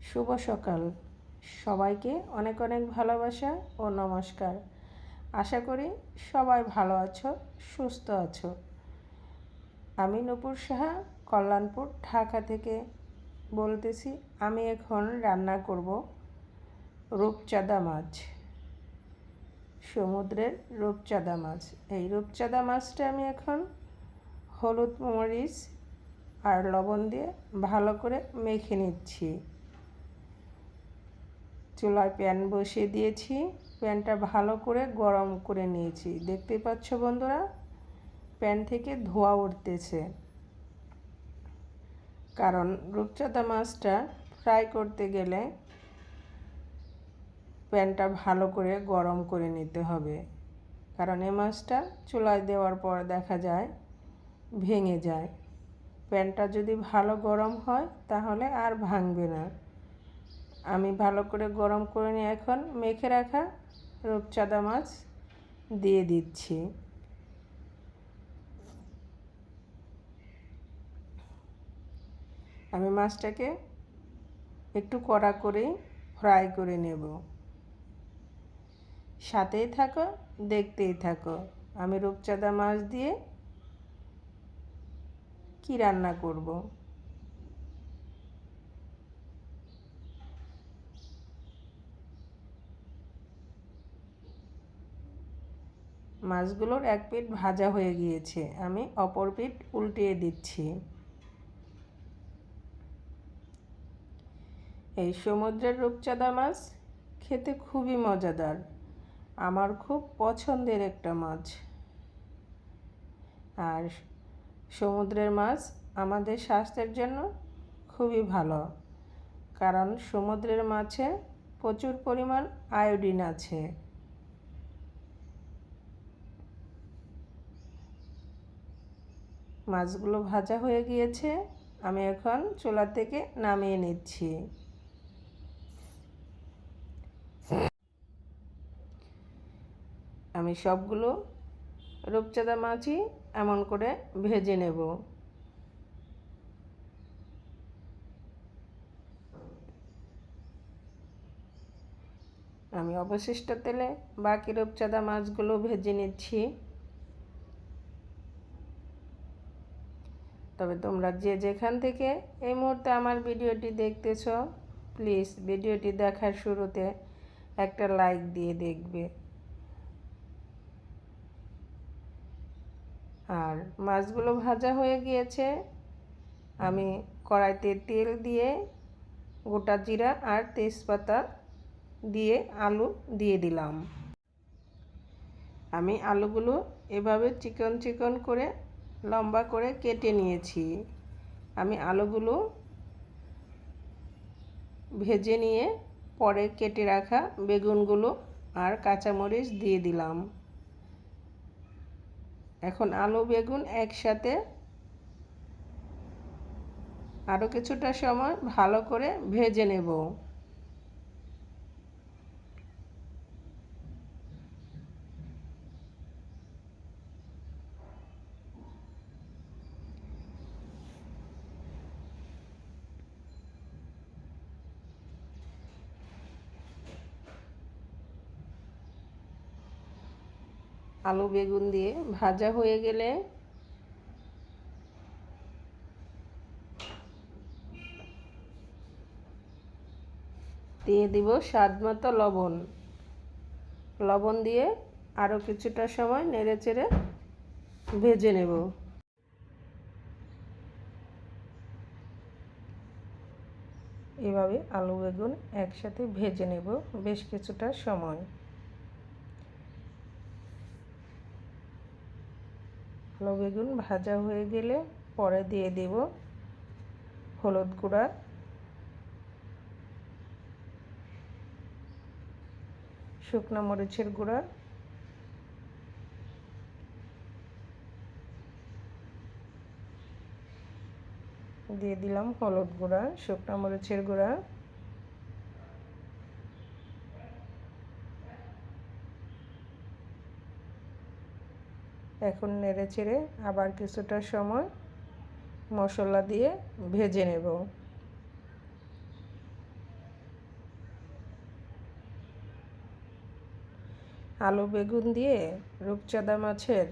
শুভ সকাল সবাইকে অনেক অনেক ভালোবাসা ও নমস্কার। আশা করি সবাই ভালো আছো, সুস্থ আছো। আমি নূপুর সাহা কল্যাণপুর ঢাকা থেকে বলতেছি। আমি এখন রান্না করব রূপচাঁদা মাছ, সমুদ্রের রূপচাঁদা মাছ। এই রূপচাঁদা মাছটা আমি এখন হলুদ মরিচ আর লবণ দিয়ে ভালো করে মেখে নিচ্ছি। চুলায় প্যান বসিয়ে দিয়েছি, প্যানটা ভালো করে গরম করে নিয়েছি। দেখতেই পাচ্ছ বন্ধুরা, প্যান থেকে ধোঁয়া উঠতেছে, কারণ রূপচাঁদা মাছটা ফ্রাই করতে গেলে প্যানটা ভালো করে গরম করে নিতে হবে। কারণ এই মাছটা চুলায় দেওয়ার পর দেখা যায় ভেঙে যায়। প্যানটা যদি ভালো গরম হয় তাহলে আর ভাঙবে না। আমি ভালো করে গরম করে নিয়ে এখন মেখে রাখা রূপচাঁদা মাছ দিয়ে দিচ্ছি। আমি মাছটাকে একটু কড়া করে ফ্রাই করে নেব। সাথেই থাকো, দেখতেই থাকো আমি রূপচাঁদা মাছ দিয়ে কি রান্না করব। মাছগুলোর এক পিঠ ভাজা হয়ে গিয়েছে, আমি অপর পিঠ উল্টিয়ে দিচ্ছি। এই সমুদ্রের রূপচাঁদা মাছ খেতে খুবই মজাদার, আমার খুব পছন্দের একটা মাছ। আর সমুদ্রের মাছ আমাদের স্বাস্থ্যের জন্য খুবই ভালো, কারণ সমুদ্রের মাছে প্রচুর পরিমাণ আয়োডিন আছে। মাছগুলো ভাজা হয়ে গিয়েছে, আমি এখন চুলা থেকে নামিয়ে নিচ্ছি। আমি সবগুলো রূপচাঁদা মাছই এমন করে ভেজে নেব। আমি অবশিষ্ট তেলে বাকি রূপচাঁদা মাছগুলো ভেজে নিচ্ছি। তবে তোমরা যে যেখান থেকে এই মুহূর্তে আমার ভিডিওটি দেখতেছ, প্লিজ ভিডিওটি দেখার শুরুতে একটা লাইক দিয়ে দেখবে। আর মাছগুলো ভাজা হয়ে গিয়েছে, আমি কড়াইতে তেল দিয়ে গোটা জিরা আর তেজপাতা দিয়ে আলু দিয়ে দিলাম। আমি আলুগুলো এভাবে চিকন চিকন করে লম্বা করে কেটে নিয়েছি। আমি আলুগুলো ভেজে নিয়ে পরে কেটে রাখা বেগুনগুলো আর কাঁচামরিচ দিয়ে দিলাম। এখন আলু বেগুন একসাথে আরও কিছুটা সময় ভালো করে ভেজে নেব। আলু বেগুন দিয়ে ভাজা হয়ে গেলে দিয়ে দিব স্বাদমতো লবণ। লবণ দিয়ে আরও কিছুটা সময় নেড়েচেড়ে ভেজে নেব। এভাবে আলু বেগুন একসাথে ভেজে নেব বেশ কিছুটা সময়। আলু বেগুন ভাজা হয়ে গেলে পরে দিয়ে দেব হলুদ গুঁড়া, শুকনো মরিচের গুঁড়া, দিয়ে দিলাম হলুদ গুঁড়া, শুকনো মরিচের গুঁড়া, এখন নেড়েচেড়ে আবার কিছুটা সময় মশলা দিয়ে ভেজে নেব। আলু বেগুন দিয়ে রূপচাঁদা মাছের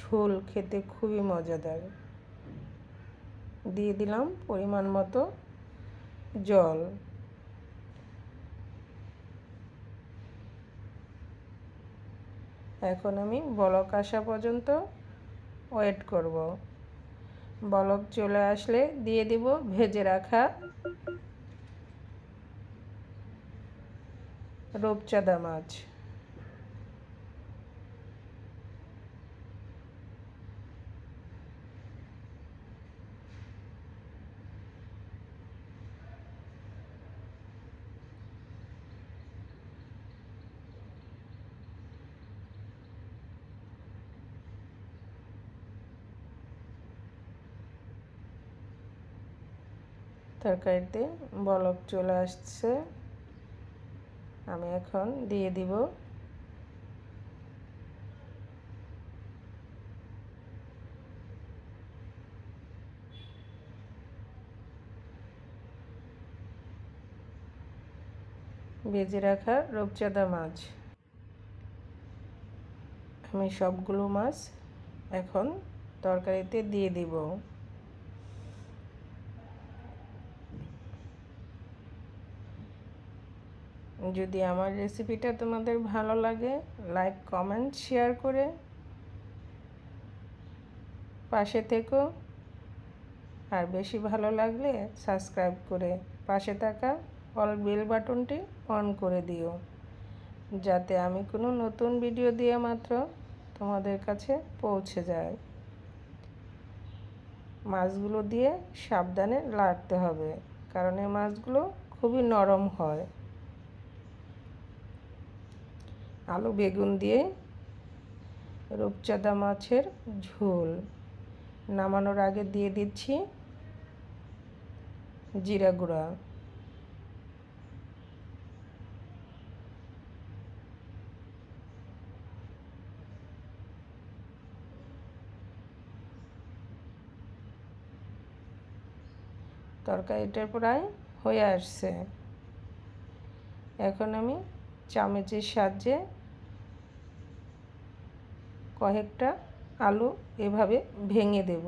ঝোল খেতে খুবই মজাদার। দিয়ে দিলাম পরিমাণ মতো জল। এখন আমি বলক আসা পর্যন্ত ওয়েট করব। বলক চলে আসলে দিয়ে দিব ভেজে রাখা রূপচাঁদা মাছ। তরকারিতে বলক চলে আসছে, আমি এখন দিয়ে দিব ভেজে রাখা রূপচাঁদা মাছ। আমি সবগুলো মাছ এখন তরকারিতে দিয়ে দিব। যদি আমার রেসিপিটা তোমাদের ভালো লাগে, লাইক কমেন্ট শেয়ার করে পাশে থেকো। আর বেশি ভালো লাগলে সাবস্ক্রাইব করে পাশে থাকা অল বেল বাটনটি অন করে দিও, যাতে আমি কোনো নতুন ভিডিও দিয়ে মাত্র তোমাদের কাছে পৌঁছে যায়। মাছগুলো দিয়ে সাবধানে লাড়তে হবে, কারণ এই মাছগুলো খুবই নরম হয়। আলু বেগুন দিয়ে রূপচাঁদা মাছের ঝোল। নামানোর আগে দিয়ে দিচ্ছি জিরা গুঁড়া। তরকারিটা প্রায় হয়ে আসছে। এখন আমি চামচের সাহায্যে কয়েকটা আলু এভাবে ভেঙে দেব।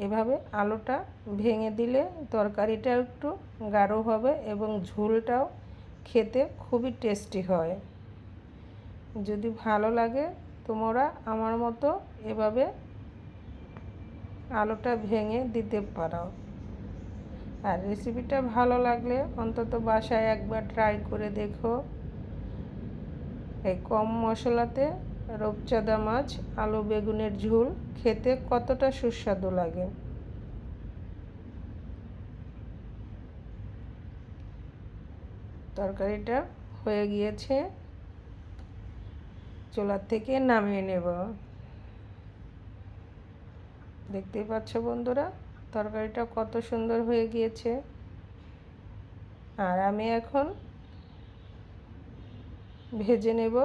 এভাবে আলুটা ভেঙে দিলে তরকারিটা একটু গাঢ় হবে এবং ঝোলটাও খেতে খুবই টেস্টি হয়। যদি ভালো লাগে তোমরা আমার মতো এভাবে আলুটা ভেঙে দিতে পারো। আর রেসিপিটা ভালো লাগলে অন্তত বাসায় একবার ট্রাই করে দেখো। এই কম মশলাতে রূপচাঁদা মাছ আলু বেগুনের ঝোল খেতে কতটা সুস্বাদু লাগে। তরকারিটা হয়ে গিয়েছে, চুলার থেকে নামিয়ে নেব। দেখতেই পাচ্ছ বন্ধুরা, তরকারিটা কত সুন্দর হয়ে গিয়েছে। আর আমি এখন ভেজে নেব।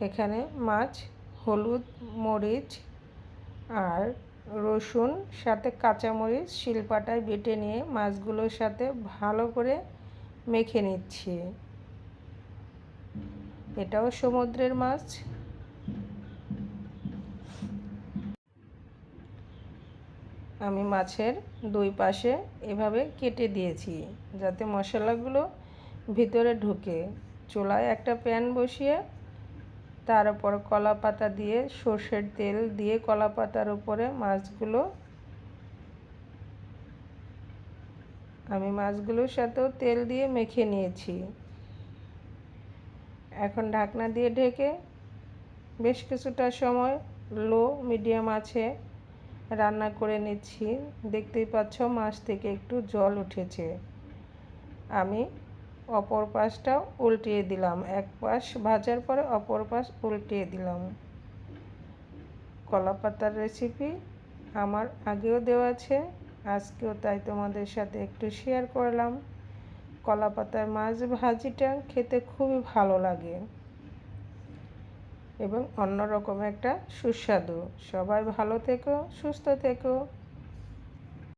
এখানে মাছ, হলুদ, মরিচ আর রসুন সাথে কাঁচামরিচ শিলপাটায় বেটে নিয়ে মাছগুলোর সাথে ভালো করে মেখে নিচ্ছি। এটাও সমুদ্রের মাছ। আমি মাছের দুই পাশে এভাবে কেটে দিয়েছি যাতে মশলাগুলো ভিতরে ঢুকে। চুলায় একটা প্যান বসিয়ে তার উপর কলা পাতা দিয়ে সর্ষের তেল দিয়ে কলা পাতার উপরে আমি মাছগুলোর সাথেও তেল দিয়ে মেখে নিয়েছি। এখন ঢাকনা দিয়ে ঢেকে বেশ কিছুটা সময় লো মিডিয়াম আঁচে রান্না করে নিচ্ছি। দেখতেই পাচ্ছ মাছ থেকে একটু জল উঠেছে। আমি অপর পাশটাও উল্টিয়ে দিলাম। এক পাশ ভাজার পরে অপর পাশ উল্টিয়ে দিলাম। কলা পাতার রেসিপি আমার আগেও দেওয়া আছে, আজকেও তাই তোমাদের সাথে একটু শেয়ার করলাম। কলা পাতার মাছ ভাজিটা খেতে খুবই ভালো লাগে এবং অন্যরকম একটা সুস্বাদু। সবাই ভালো থেকো, সুস্থ থেকো।